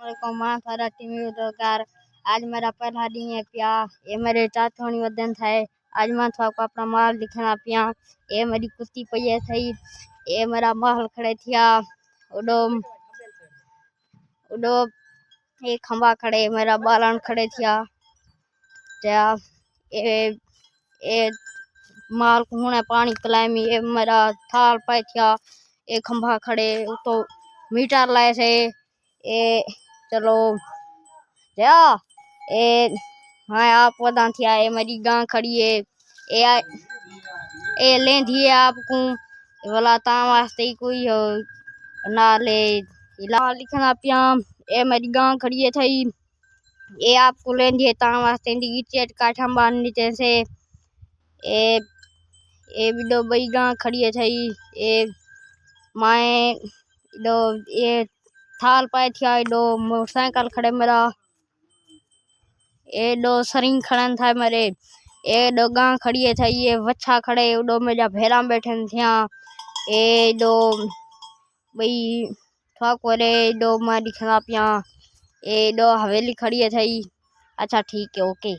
वालेकुम मैं थारा टीवी उद्योगकार। आज मेरा पहला दिन है पिया। ये मेरे चाचोनी वदन था। आज मैं थोड़ा अपना माल दिखना पिया। ये मेरी कुत्ती पहिए थी। ये मेरा महल खड़े थिया। उडो उडो एक खंबा खड़े मेरा बालन खड़े थिया। क्या ए माल कुने पानी कलामी ये मेरा थाल पाए थिया। एक खंबा खड़े तो मीटर लाए से ए चलो क्या ए हाँ आप वदां थिया। ए मेरी गां खड़ी है। ए लेंधी है आपको बोला ता वास्ते कोई हो नाले इला लिखना पिया। ए मेरी गां खड़ी है थई। ए आपको लेंधी है ता वास्ते दी चेट काठा बांध नीचे से ए बिडो बई गां खड़ी है थई। ए माए दो ये थाल पाए थिया। दो मोटरसाइकिल खड़े मेरा ए दो सरिंग खड़न था मेरे। ए दो गां खड़ी है थई। ये वच्छा खड़े दो मेरा भेरा बैठन थिया। ए दो बई ठाकुरे दो मारी खड़ा पिया। ए दो हवेली खड़ी है थई। अच्छा ठीक है ओके।